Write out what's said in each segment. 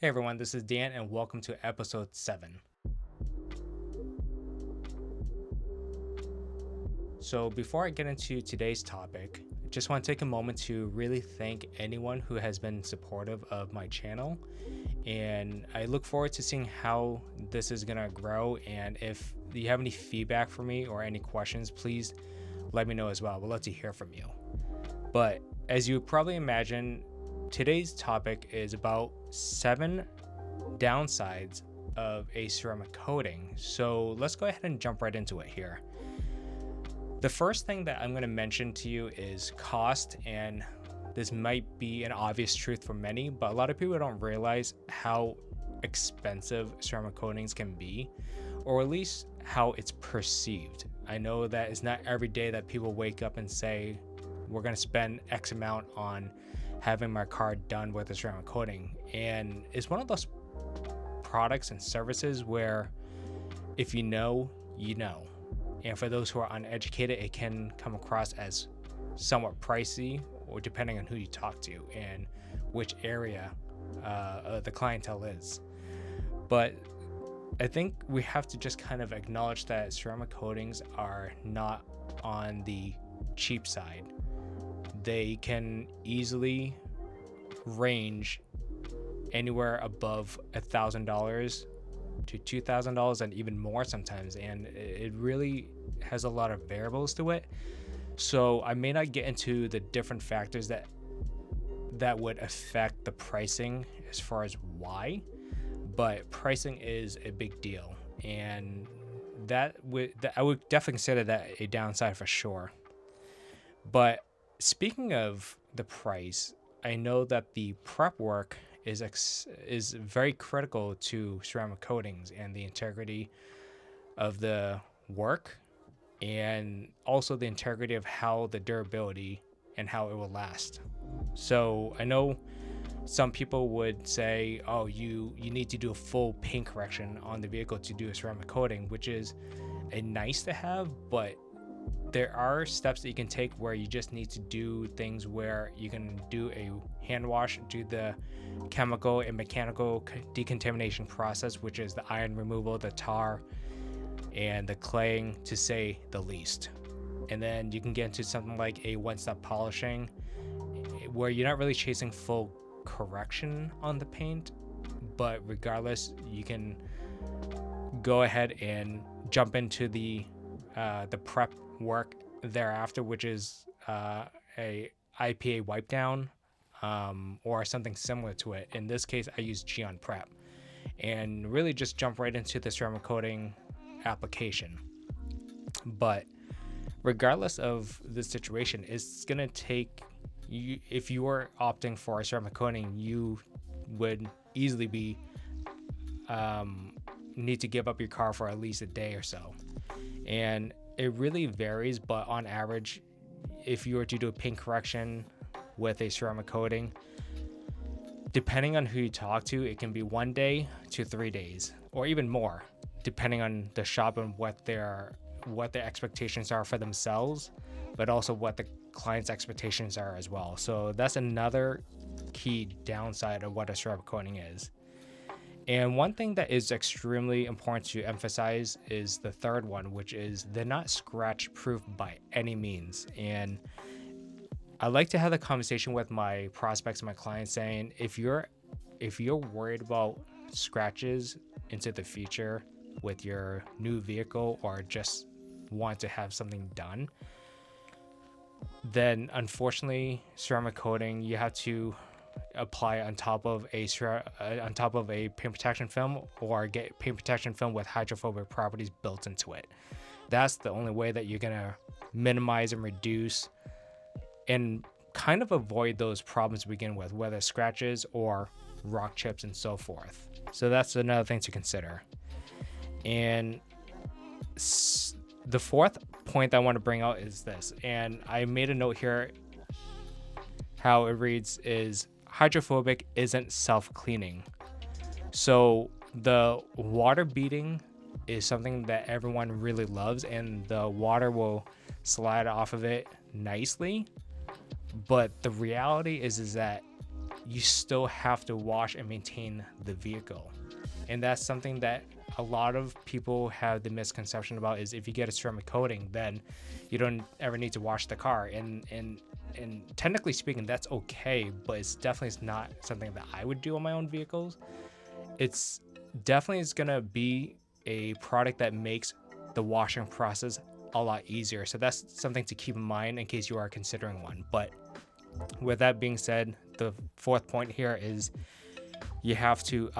Hey everyone, this is Dan and welcome to episode 7. So, before I get into today's topic, I just want to take a moment to really thank anyone who has been supportive of my channel. And I look forward to seeing how this is going to grow. And if you have any feedback for me or any questions, please let me know as well. We'd love to hear from you. But as you probably imagine, today's topic is about 7 downsides of a ceramic coating. So let's go ahead and jump right into it here. The first thing that I'm going to mention to you is cost, and this might be an obvious truth for many, but a lot of people don't realize how expensive ceramic coatings can be, or at least how it's perceived. I know that it's not every day that people wake up and say, we're going to spend X amount on having my car done with a ceramic coating. And it's one of those products and services where if you know, you know. And for those who are uneducated, it can come across as somewhat pricey, or depending on who you talk to and which area the clientele is. But I think we have to just kind of acknowledge that ceramic coatings are not on the cheap side. They can easily range anywhere above $1,000 to $2,000 and even more sometimes, and it really has a lot of variables to it. So I may not get into the different factors that would affect the pricing as far as why, but pricing is a big deal, and I would definitely consider that a downside for sure. But speaking of the price, I know that the prep work is very critical to ceramic coatings and the integrity of the work, and also the integrity of how the durability and how it will last. So I know some people would say, oh, you need to do a full paint correction on the vehicle to do a ceramic coating, which is a nice to have, but there are steps that you can take where you just need to do things where you can do a hand wash, do the chemical and mechanical decontamination process, which is the iron removal, the tar, and the claying, to say the least. And then you can get into something like a one-step polishing, where you're not really chasing full correction on the paint, but regardless, you can go ahead and jump into the prep work thereafter, which is a IPA wipe down, or something similar to it. In this case, I use Geon Prep, and really just jump right into the ceramic coating application. But regardless of the situation, it's gonna take you, if you are opting for a ceramic coating, you would easily be need to give up your car for at least a day or so. And it really varies, but on average, if you were to do a paint correction with a ceramic coating, depending on who you talk to, it can be 1 day to 3 days, or even more, depending on the shop and what their expectations are for themselves, but also what the client's expectations are as well. So that's another key downside of what a ceramic coating is. And one thing that is extremely important to emphasize is the third one, which is they're not scratch proof by any means. And I like to have the conversation with my prospects and my clients saying, if you're worried about scratches into the future with your new vehicle, or just want to have something done, then unfortunately ceramic coating you have to apply on top of a paint protection film, or get paint protection film with hydrophobic properties built into it. That's the only way that you're gonna minimize and reduce and kind of avoid those problems to begin with, whether scratches or rock chips and so forth. So that's another thing to consider. And the fourth point I want to bring out is this, and I made a note here. How it reads is, hydrophobic isn't self-cleaning. So the water beading is something that everyone really loves, and the water will slide off of it nicely. But the reality is that you still have to wash and maintain the vehicle. And that's something that a lot of people have the misconception about, is if you get a ceramic coating, then you don't ever need to wash the car. And technically speaking, that's okay, but it's definitely not something that I would do on my own vehicles. It's definitely is gonna be a product that makes the washing process a lot easier. So that's something to keep in mind in case you are considering one. But with that being said, the fourth point here is you have to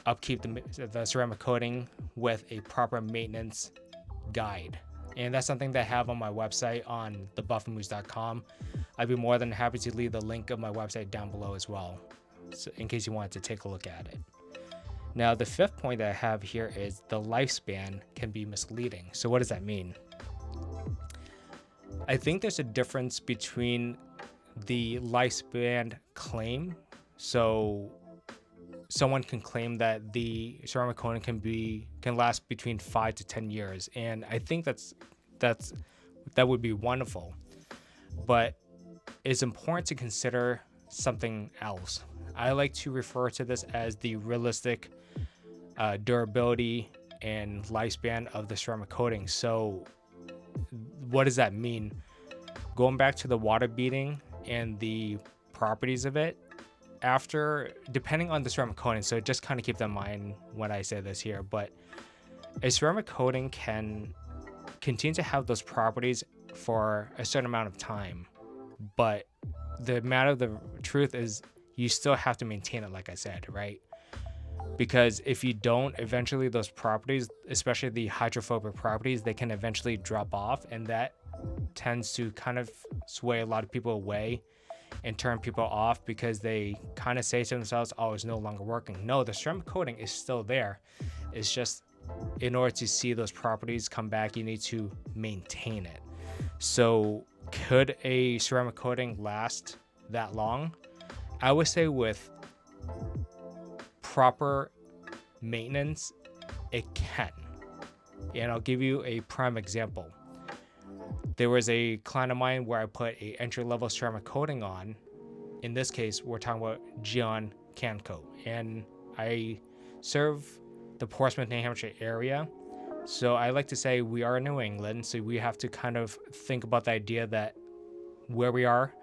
upkeep the ceramic coating with a proper maintenance guide. And that's something that I have on my website on thebuffmoose.com. I'd be more than happy to leave the link of my website down below as well, so in case you wanted to take a look at it. Now, the fifth point that I have here is the lifespan can be misleading. So what does that mean? I think there's a difference between the lifespan claim. So someone can claim that the ceramic coating can last between 5 to 10 years, and I think that would be wonderful. But it's important to consider something else. I like to refer to this as the realistic durability and lifespan of the ceramic coating. So what does that mean? Going back to the water beading and the properties of it, depending on the ceramic coating, so just kind of keep that in mind when I say this here, but a ceramic coating can continue to have those properties for a certain amount of time, but the matter of the truth is you still have to maintain it, like I said, right? Because if you don't, eventually those properties, especially the hydrophobic properties, they can eventually drop off, and that tends to kind of sway a lot of people away and turn people off, because they kind of say to themselves, oh, it's no longer working. No, the ceramic coating is still there. It's just, in order to see those properties come back, you need to maintain it. So could a ceramic coating last that long? I would say with proper maintenance, it can. And I'll give you a prime example. There was a client of mine where I put a entry-level ceramic coating on. In this case, we're talking about Geon Can Coat, and I serve the Portsmouth, New Hampshire area. So I like to say we are in New England, so we have to kind of think about the idea that where we are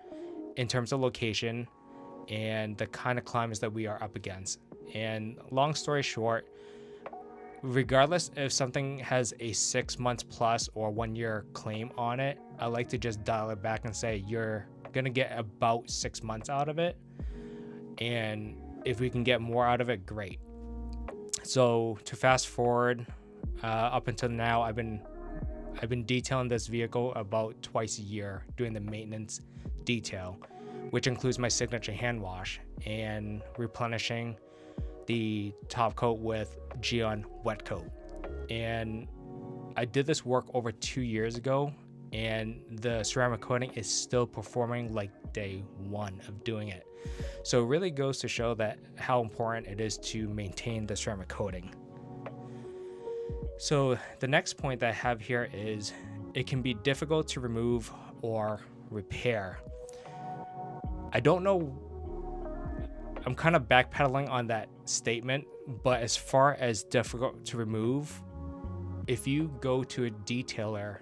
in terms of location and the kind of climates that we are up against. And long story short, regardless if something has a 6 months plus or 1 year claim on it, I like to just dial it back and say you're gonna get about 6 months out of it, and if we can get more out of it, great. So to fast forward up until now, I've been detailing this vehicle about twice a year, doing the maintenance detail, which includes my signature hand wash and replenishing the top coat with Geon wet coat. And I did this work over 2 years ago, and the ceramic coating is still performing like day one of doing it. So it really goes to show that how important it is to maintain the ceramic coating. So the next point that I have here is it can be difficult to remove or repair. I don't know, I'm kind of backpedaling on that statement, but as far as difficult to remove, if you go to a detailer,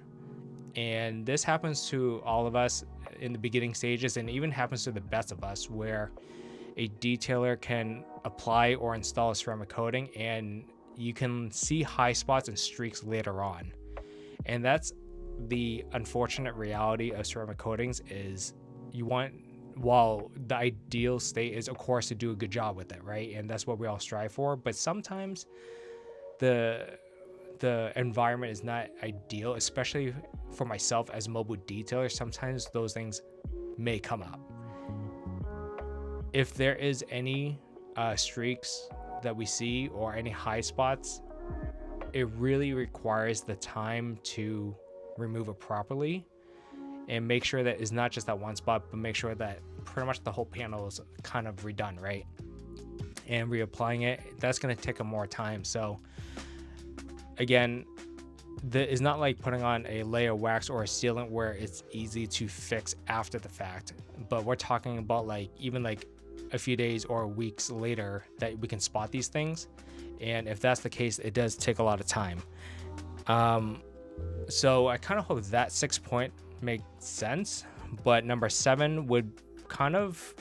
and this happens to all of us in the beginning stages, and even happens to the best of us, where a detailer can apply or install a ceramic coating and you can see high spots and streaks later on. And that's the unfortunate reality of ceramic coatings, is you want, while the ideal state is of course to do a good job with it, right? And that's what we all strive for, but sometimes the environment is not ideal, especially for myself as a mobile detailer. Sometimes those things may come up. If there is any streaks that we see or any high spots, it really requires the time to remove it properly and make sure that it's not just that one spot, but make sure that pretty much the whole panel is kind of redone, right? And reapplying it, that's going to take more time. So again, it's not like putting on a layer of wax or a sealant where it's easy to fix after the fact, but we're talking about like even like a few days or weeks later that we can spot these things. And if that's the case, it does take a lot of time. So I kind of hope that 6 point makes sense, but number 7 would kind of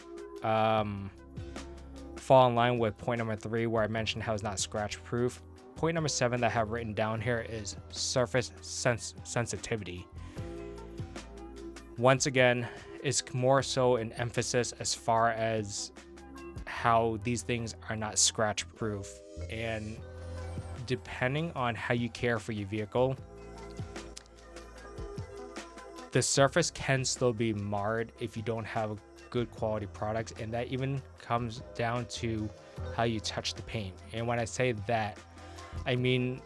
fall in line with point number 3, where I mentioned how it's not scratch proof. Point number 7 that I have written down here is surface sensitivity. Once again, it's more so an emphasis as far as how these things are not scratch proof, and depending on how you care for your vehicle, the surface can still be marred if you don't have good quality products, and that even comes down to how you touch the paint. And when I say that, I mean,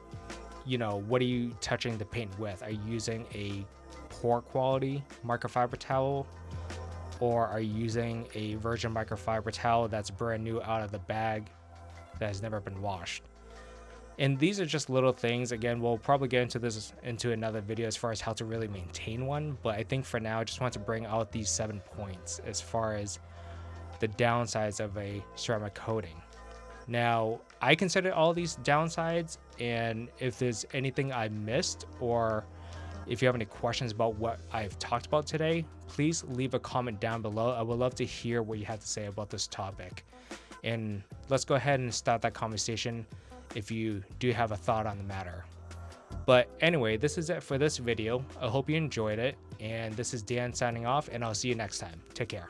you know, what are you touching the paint with? Are you using a poor quality microfiber towel, or are you using a virgin microfiber towel that's brand new out of the bag that has never been washed? And these are just little things. Again, we'll probably get into this into another video as far as how to really maintain one, but I think for now I just want to bring out these 7 points as far as the downsides of a ceramic coating. Now, I consider all these downsides, and if there's anything I missed, or if you have any questions about what I've talked about today, please leave a comment down below. I would love to hear what you have to say about this topic, and let's go ahead and start that conversation if you do have a thought on the matter. But anyway, this is it for this video. I hope you enjoyed it, and this is Dan signing off, and I'll see you next time. Take care.